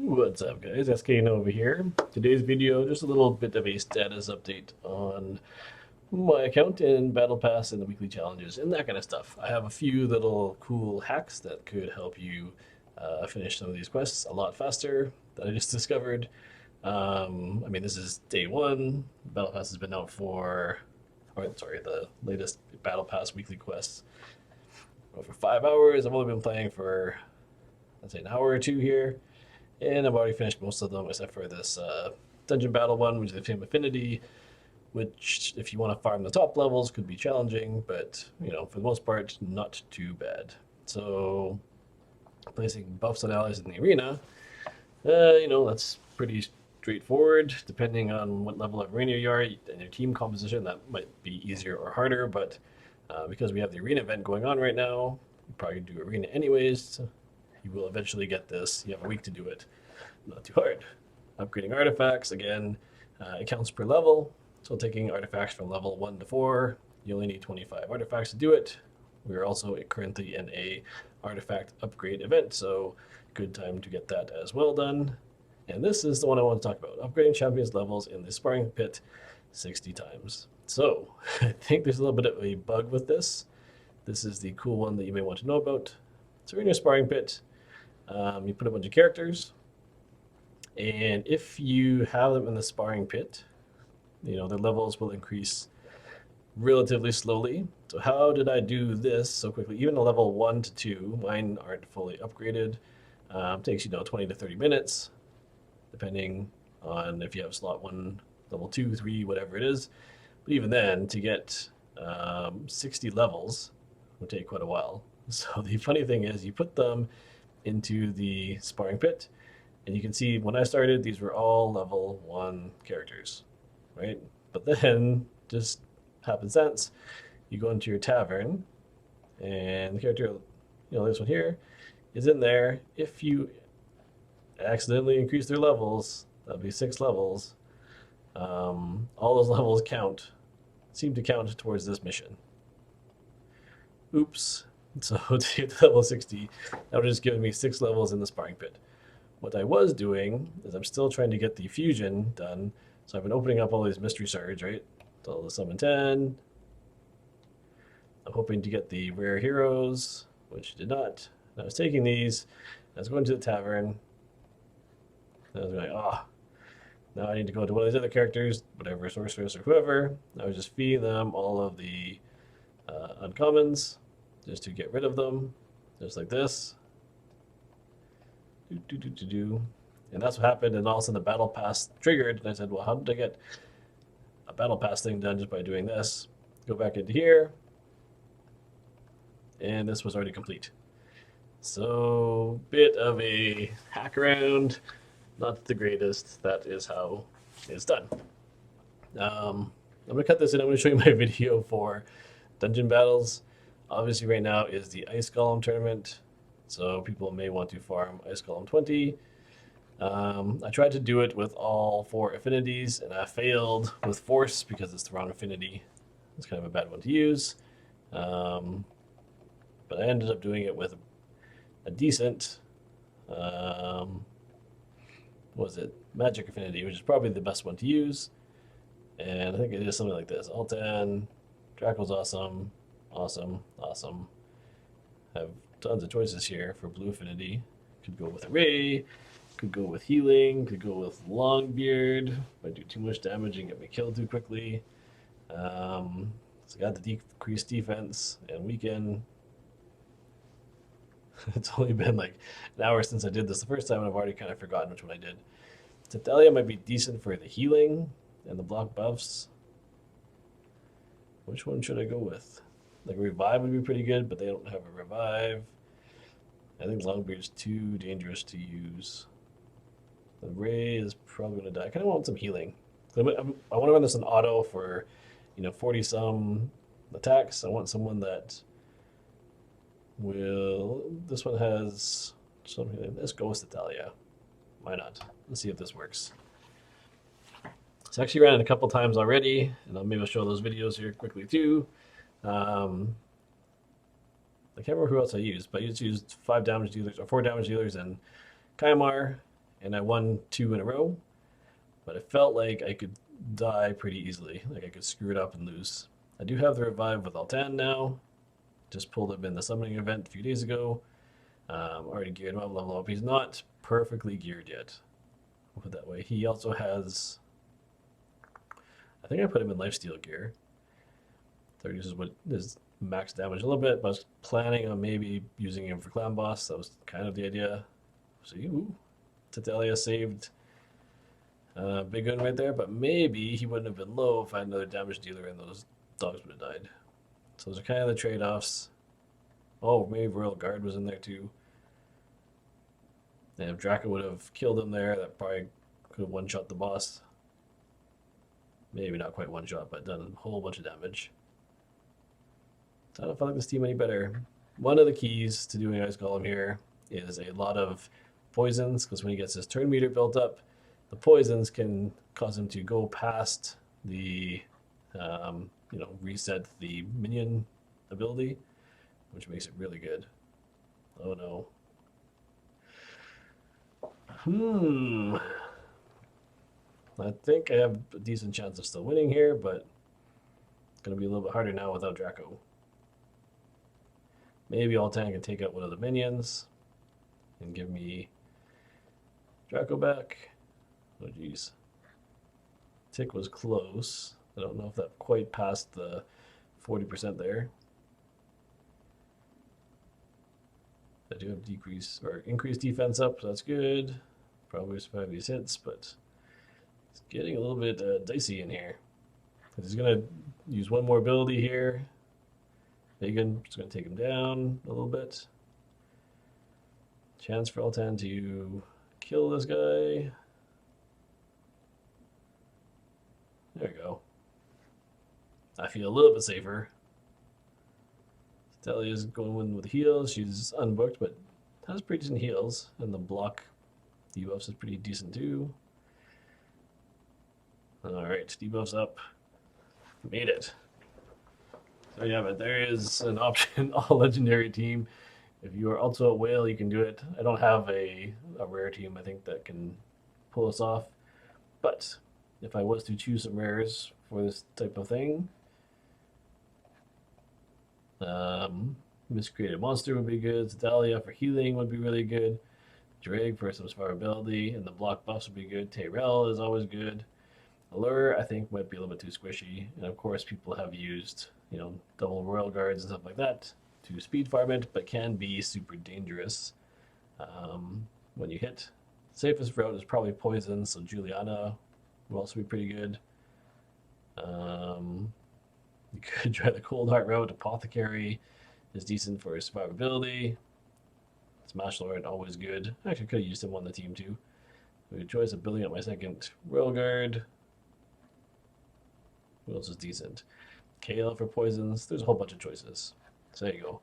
What's up, guys? SKNOVA here. Today's video, just a little bit of a status update on my account and Battle Pass and the weekly challenges and that kind of stuff. I have a few little cool hacks that could help you finish some of these quests a lot faster that I just discovered. This is day one. Battle Pass has been out the latest Battle Pass weekly quests for 5 hours. I've only been playing for, let's say, an hour or two here. And I've already finished most of them except for this dungeon battle one, which is the Fame Affinity, which, if you want to farm the top levels, could be challenging, but, for the most part, not too bad. So, placing buffs on allies in the arena, that's pretty straightforward. Depending on what level of arena you are and your team composition, that might be easier or harder, but because we have the arena event going on right now, you probably do arena anyways. So you will eventually get this. You have a week to do it. Not too hard. Upgrading artifacts, again, it counts per level. So taking artifacts from level 1 to 4, you only need 25 artifacts to do it. We are also currently in a artifact upgrade event, so good time to get that as well done. And this is the one I want to talk about, upgrading champions levels in the sparring pit 60 times. So I think there's a little bit of a bug with this. This is the cool one that you may want to know about. So in your sparring pit, you put a bunch of characters, and if you have them in the sparring pit, their levels will increase relatively slowly. So how did I do this so quickly? Even a level 1 to 2, mine aren't fully upgraded. Takes 20 to 30 minutes, depending on if you have slot 1, level 2, 3, whatever it is. But even then, to get 60 levels would take quite a while. So the funny thing is, you put them into the sparring pit, and you can see when I started, these were all level 1 characters, right? But then, just happenstance, you go into your tavern, and the character, this one here, is in there. If you accidentally increase their levels, that'll be 6 levels. All those levels seem to count towards this mission. Oops. So to get to level 60, that would just give me 6 levels in the sparring pit. What I was doing is I'm still trying to get the fusion done. So I've been opening up all these mystery shards, right? So the summon 10. I'm hoping to get the rare heroes, which did not. And I was taking these, I was going to the tavern, and I was like, now I need to go to one of these other characters, whatever, sorceress or whoever. I was just feeding them all of the uncommons, just to get rid of them, just like this. And that's what happened, and all of a sudden the battle pass triggered, and I said, well, how did I get a battle pass thing done just by doing this? Go back into here, and this was already complete. So, bit of a hack around, not the greatest. That is how it's done. I'm going to cut this in. I'm going to show you my video for dungeon battles. Obviously, right now is the Ice Golem tournament, so people may want to farm Ice Golem 20. I tried to do it with all 4 affinities, and I failed with Force because it's the wrong affinity. It's kind of a bad one to use. But I ended up doing it with a decent, Magic affinity, which is probably the best one to use. And I think it is something like this. All 10, Draco's awesome. Awesome. Have tons of choices here for blue affinity. Could go with Array, could go with healing, could go with Longbeard. Might do too much damage and get me killed too quickly. So I got the decreased defense and weaken. It's only been like an hour since I did this the first time, and I've already kind of forgotten which one I did. Titalia might be decent for the healing and the block buffs. Which one should I go with? Like Revive would be pretty good, but they don't have a Revive. I think Longbeard's too dangerous to use. The Ray is probably going to die. I kind of want some healing. I want to run this in auto for, 40-some attacks. I want someone that will... This one has something. Let's go with Italia. Why not? Let's see if this works. It's actually ran it a couple times already, and maybe I'll show those videos here quickly too. I can't remember who else I used, but I used 5 damage dealers or 4 damage dealers and Kaimar, and I won 2 in a row, but it felt like I could die pretty easily, like I could screw it up and lose. I do have the revive with Altan now. Just pulled him in the summoning event a few days ago. Already geared him up, level up. He's not perfectly geared yet. We'll put it that way. He also has, I think I put him in lifesteal gear. 30 is what is max damage a little bit, but I was planning on maybe using him for clan boss. That was kind of the idea. See, ooh, Tatalia saved big gun right there, but maybe he wouldn't have been low if I had another damage dealer and those dogs would have died. So those are kind of the trade-offs. Oh, maybe Royal Guard was in there too. And if Draco would have killed him there, that probably could have one-shot the boss. Maybe not quite one-shot, but done a whole bunch of damage. So I don't know if I like this team any better. One of the keys to doing Ice Golem here is a lot of poisons, because when he gets his turn meter built up, the poisons can cause him to go past the, reset the minion ability, which makes it really good. Oh no. I think I have a decent chance of still winning here, but it's going to be a little bit harder now without Draco. Maybe Altan can take out one of the minions and give me Draco back. Oh geez. Tick was close. I don't know if that quite passed the 40% there. I do have decrease or increased defense up, so that's good. Probably survive these hits, but it's getting a little bit dicey in here. He's gonna use one more ability here. Megan is gonna take him down a little bit. Chance for Altan to kill this guy. There we go. I feel a little bit safer. Delia's going in with heals. She's unbooked, but has pretty decent heals. And the block debuffs is pretty decent too. Alright, debuffs up. Made it. So yeah, but there is an option, all legendary team. If you are also a whale, you can do it. I don't have a rare team, I think, that can pull us off. But if I was to choose some rares for this type of thing, Miscreated Monster would be good. Sedalia for healing would be really good. Drake for some survivability, and the block buffs would be good. Tyrell is always good. Allure, I think, might be a little bit too squishy. And of course, people have used, double Royal Guards and stuff like that to speed farm it, but can be super dangerous when you hit. Safest route is probably poison, so Juliana will also be pretty good. You could try the Cold Heart route. Apothecary is decent for survivability. Smash Lord, always good. Actually, could have used him on the team too. Good choice of building up my second Royal Guard. Who else is decent? Kale for poisons. There's a whole bunch of choices. So there you go.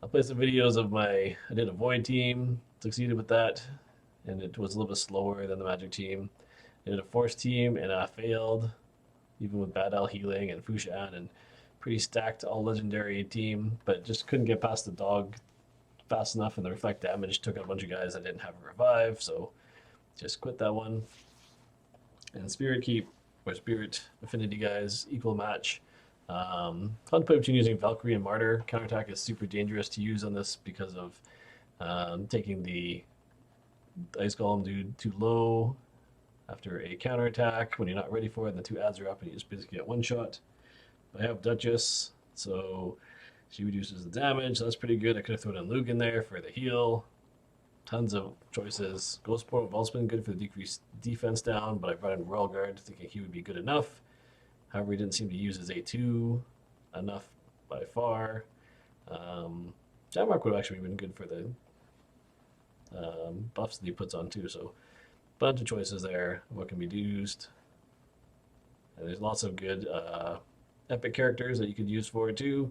I'll play some videos of I did a Void team, succeeded with that, and it was a little bit slower than the Magic team. I did a Force team, and I failed, even with Bad Al healing and Fushan, and pretty stacked all legendary team, but just couldn't get past the dog fast enough, and the reflect damage took out a bunch of guys that didn't have a revive, so just quit that one. And Spirit Keep, or Spirit Affinity guys, equal match. Contemplate between using Valkyrie and Martyr. Counterattack is super dangerous to use on this because of taking the Ice Golem dude too low after a counterattack when you're not ready for it, and the 2 adds are up and you just basically get one shot. I have Duchess, so she reduces the damage. So that's pretty good. I could have thrown in Luke in there for the heal. Tons of choices. Ghostport have also been good for the decreased defense down, but I brought in Royal Guard thinking he would be good enough. However, he didn't seem to use his A2 enough by far. Jammark would have actually been good for the buffs that he puts on too. So bunch of choices there. What can be used? And there's lots of good epic characters that you could use for it too.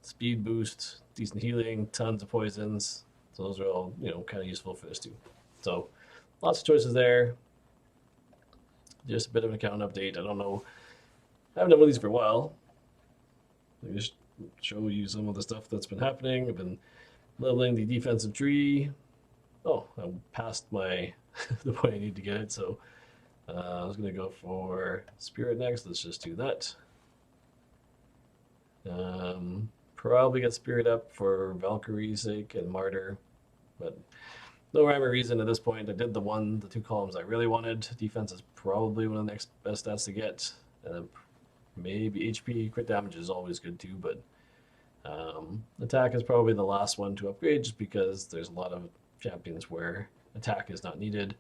Speed boost, decent healing, tons of poisons. So those are all, kind of useful for this too. So lots of choices there. Just a bit of an account update. I don't know. I haven't done one of these for a while. Let me just show you some of the stuff that's been happening. I've been leveling the defensive tree. Oh, I passed my the point I need to get it, so I was gonna go for Spirit next. Let's just do that. Probably get Spirit up for Valkyrie's sake and Martyr, but no rhyme or reason at this point. I did the 2 columns I really wanted. Defense is probably one of the next best stats to get, and then maybe HP. Crit damage is always good too, but attack is probably the last one to upgrade, just because there's a lot of champions where attack is not needed,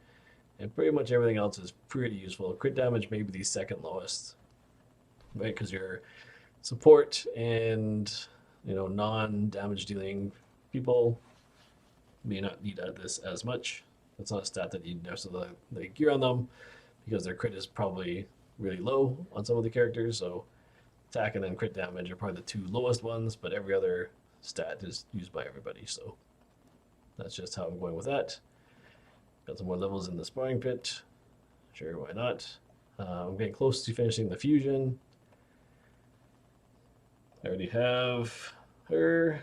and pretty much everything else is pretty useful. Crit damage may be the second lowest, right? Because your support and non-damage dealing people may not need this as much. That's not a stat that you necessarily gear on them, because their crit is probably really low on some of the characters. So attack and then crit damage are probably the 2 lowest ones, but every other stat is used by everybody. So that's just how I'm going with that. Got some more levels in the sparring pit. Sure, why not? I'm getting close to finishing the fusion. I already have her.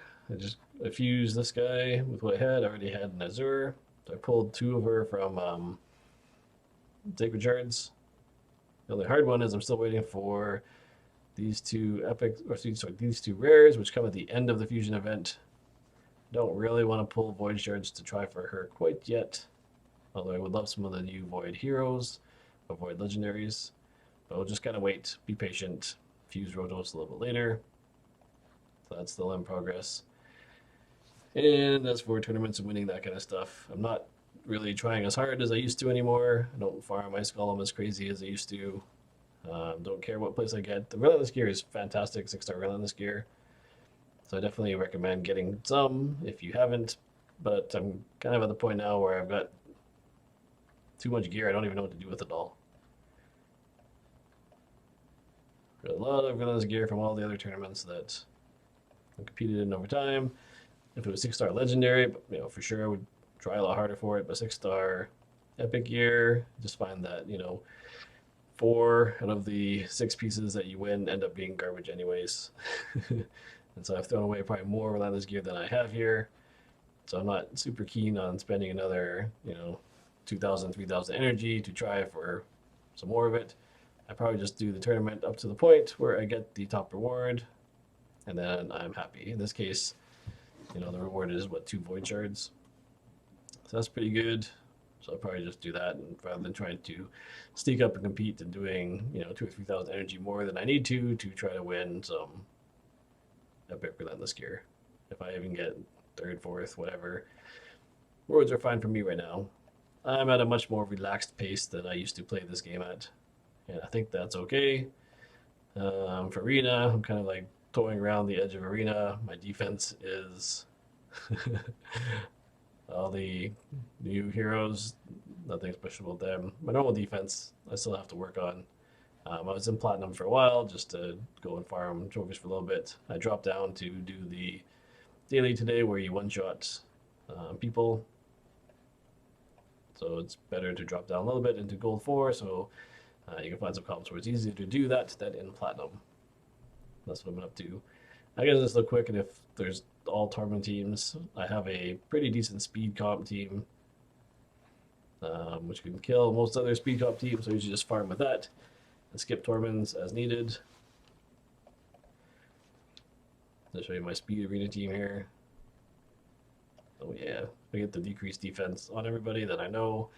I fused this guy with what I had. I already had an Azure. So I pulled 2 of her from Sacred Shards. The only hard one is I'm still waiting for these 2 these 2 rares, which come at the end of the fusion event. Don't really want to pull Void Shards to try for her quite yet, although I would love some of the new Void heroes or Void legendaries. But we'll just kind of wait, be patient, fuse Rotos a little bit later. So that's still in progress. And as for tournaments and winning that kind of stuff, I'm not really trying as hard as I used to anymore. I don't farm my golem as crazy as I used to. Don't care what place I get. The Relentless gear is fantastic, 6-star Relentless gear. So I definitely recommend getting some if you haven't. But I'm kind of at the point now where I've got too much gear. I don't even know what to do with it all. Got a lot of Relentless gear from all the other tournaments that I competed in over time. If it was 6-star legendary, but, for sure I would try a lot harder for it. But 6-star epic gear, just find that 4 out of the 6 pieces that you win end up being garbage anyways. And so I've thrown away probably more Relentless gear than I have here. So I'm not super keen on spending another 2,000, 3,000 energy to try for some more of it. I probably just do the tournament up to the point where I get the top reward, and then I'm happy. In this case, the reward is 2 Void Shards. So that's pretty good. So I'll probably just do that, and rather than trying to sneak up and compete and doing 2,000 or 3,000 energy more than I need to try to win some epic Relentless gear. If I even get 3rd, 4th, whatever, rewards are fine for me right now. I'm at a much more relaxed pace than I used to play this game at, and I think that's okay. For Arena, I'm kind of like toying around the edge of Arena. My defense is all the new heroes, nothing special with them. My normal defense, I still have to work on. I was in Platinum for a while just to go and farm trophies for a little bit. I dropped down to do the daily today where you one-shot people. So it's better to drop down a little bit into Gold 4, so you can find some comps where it's easier to do that than in Platinum. That's what I'm up to. I guess this look quick, and if there's all tournament teams, I have a pretty decent speed comp team, which can kill most other speed comp teams, so you should just farm with that and skip tournaments as needed. I'll show you my speed arena team here. Oh yeah, if I get the decreased defense on everybody, then I know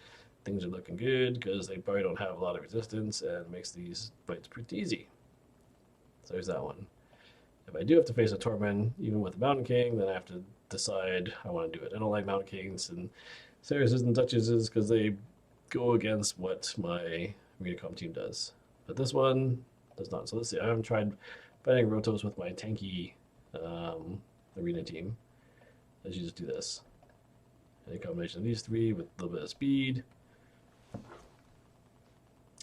things are looking good, because they probably don't have a lot of resistance, and it makes these fights pretty easy. So there's that one. If I do have to face a Torment, even with the Mountain King, then I have to decide I want to do it. I don't like Mountain Kings and Cereses and Duchesses because they go against what my Arena Comp team does. But this one does not. So let's see. I haven't tried fighting Rotos with my tanky Arena team. Let's just do this. A combination of these 3 with a little bit of speed.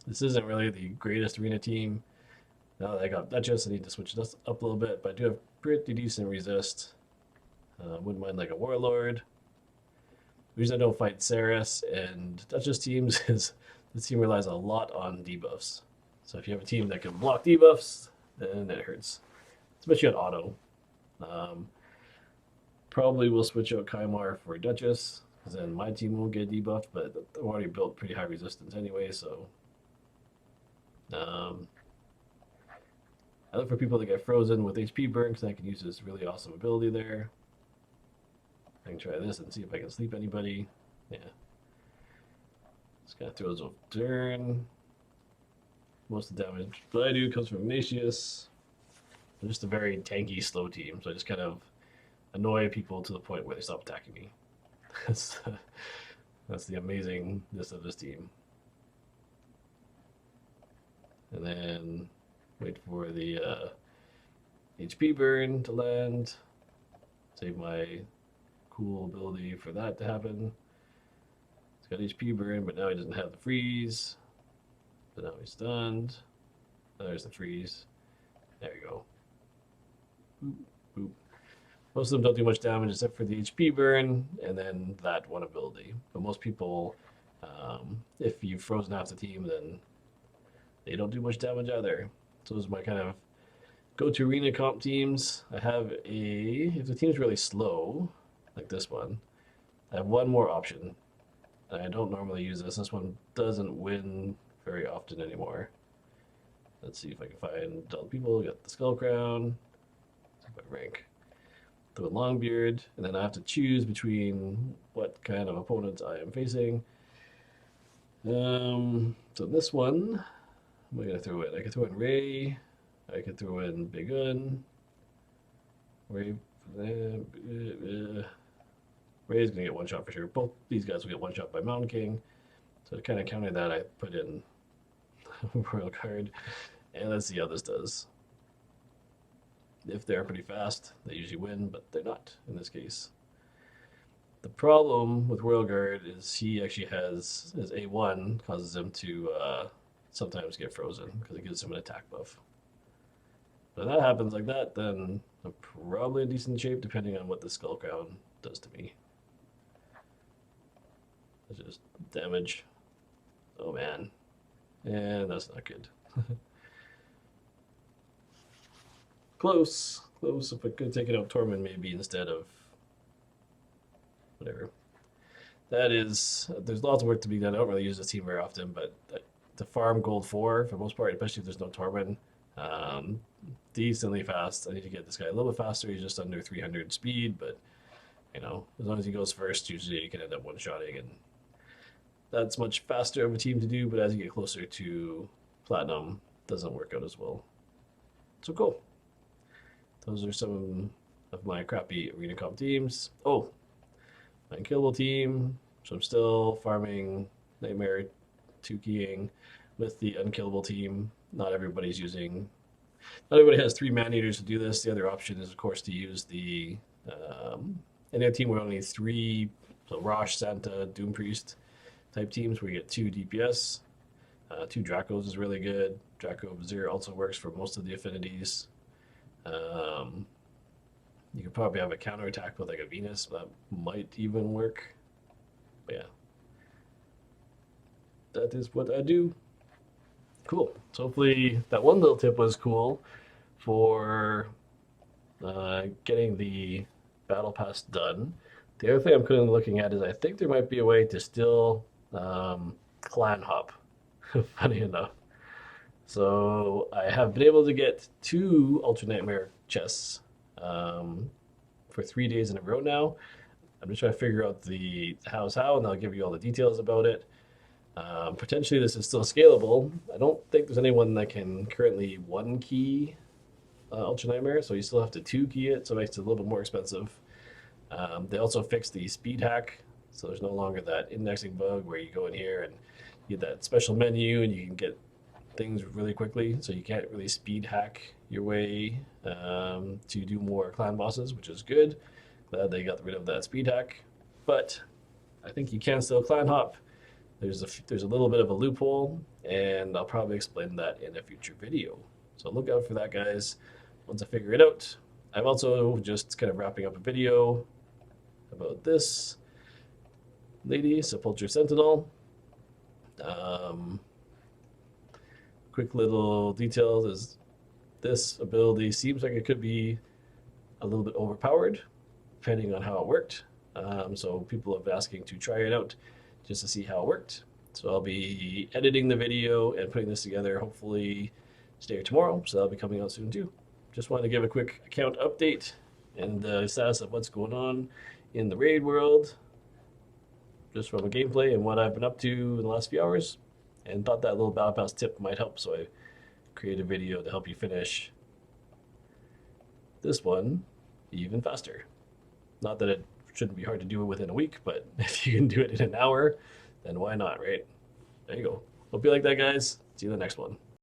This isn't really the greatest Arena team. Now that I got Duchess, I need to switch this up a little bit, but I do have pretty decent resist. Wouldn't mind like a Warlord. The reason I don't fight Ceres and Duchess teams is this team relies a lot on debuffs. So if you have a team that can block debuffs, then it hurts. Especially on auto. Probably will switch out Kymar for Duchess, because then my team won't get debuffed, but I've already built pretty high resistance anyway, so I look for people that get frozen with HP burn because I can use this really awesome ability there. I can try this and see if I can sleep anybody. Yeah. This guy throws off turn. Most of the damage that I do comes from Ignatius. I'm just a very tanky, slow team, so I just kind of annoy people to the point where they stop attacking me. That's the amazingness of this team. And then wait for the HP burn to land. Save my cool ability for that to happen. He's got HP burn, but now he doesn't have the freeze. So now he's stunned. There's the freeze. There you go. Boop, boop. Most of them don't do much damage except for the HP burn and then that one ability. But most people, if you've frozen half the team, then they don't do much damage either. So those are my kind of go-to arena comp teams. I have if the team's really slow, like this one, I have one more option. And I don't normally use this. This one doesn't win very often anymore. Let's see if I can find all the people. Got the Skull Crown. See if I rank. Do a Longbeard, and then I have to choose between what kind of opponent I am facing. So this one, what am I gonna throw in? I could throw in Ray. I could throw in Big Un. Ray. Ray's gonna get one shot for sure. Both these guys will get one shot by Mountain King. So to kind of counter that, I put in Royal Guard, and let's see how this does. If they're pretty fast, they usually win, but they're not in this case. The problem with Royal Guard is he actually has his A1 causes him to sometimes get frozen because it gives him an attack buff. But if that happens like that, then I'm probably in decent shape depending on what the Skull Crown does to me. It's just damage. Oh man. And that's not good. Close. Close. If I could have taken out Tormund maybe instead of whatever. That is, there's lots of work to be done. I don't really use this team very often, but to farm gold 4 for the most part, especially if there's no Tormund, decently fast. I need to get this guy a little bit faster. He's just under 300 speed, but you know, as long as he goes first, usually you can end up one-shotting, and that's much faster of a team to do, but as you get closer to Platinum, it doesn't work out as well. So cool. Those are some of my crappy arena comp teams. Oh, my unkillable team. So I'm still farming Nightmare 2-keying with the unkillable team. Not everybody has 3 man-eaters to do this. The other option is, of course, to use the any other team where only 3, so Rosh, Santa, Doom Priest type teams where you get 2 DPS. 2 Dracos is really good. Draco Vizier also works for most of the affinities. You could probably have a counterattack with like a Venus. That might even work. But yeah. That is what I do. Cool. So hopefully that one little tip was cool for getting the battle pass done. The other thing I'm currently looking at is I think there might be a way to still clan hop, funny enough. So I have been able to get 2 Ultra Nightmare chests for 3 days in a row now. I'm just trying to figure out the how, and I'll give you all the details about it. Potentially this is still scalable. I don't think there's anyone that can currently 1-key Ultra Nightmare, so you still have to 2-key it, so it makes it a little bit more expensive. They also fixed the speed hack, so there's no longer that indexing bug where you go in here and you get that special menu and you can get things really quickly, so you can't really speed hack your way to do more clan bosses, which is good. Glad they got rid of that speed hack, but I think you can still clan hop. There's a little bit of a loophole, and I'll probably explain that in a future video. So look out for that, guys, once I figure it out. I'm also just kind of wrapping up a video about this lady, Sepulture Sentinel. Quick little details is this ability seems like it could be a little bit overpowered, depending on how it worked. So people have asking to try it out just to see how it worked. So I'll be editing the video and putting this together hopefully today or tomorrow. So that'll be coming out soon too. Just wanted to give a quick account update and the status of what's going on in the raid world, just from a gameplay and what I've been up to in the last few hours, and thought that little Battle Pass tip might help. So I created a video to help you finish this one even faster. Not that it shouldn't be hard to do it within a week, but if you can do it in an hour, then why not, right? There you go. Hope you like that, guys. See you in the next one.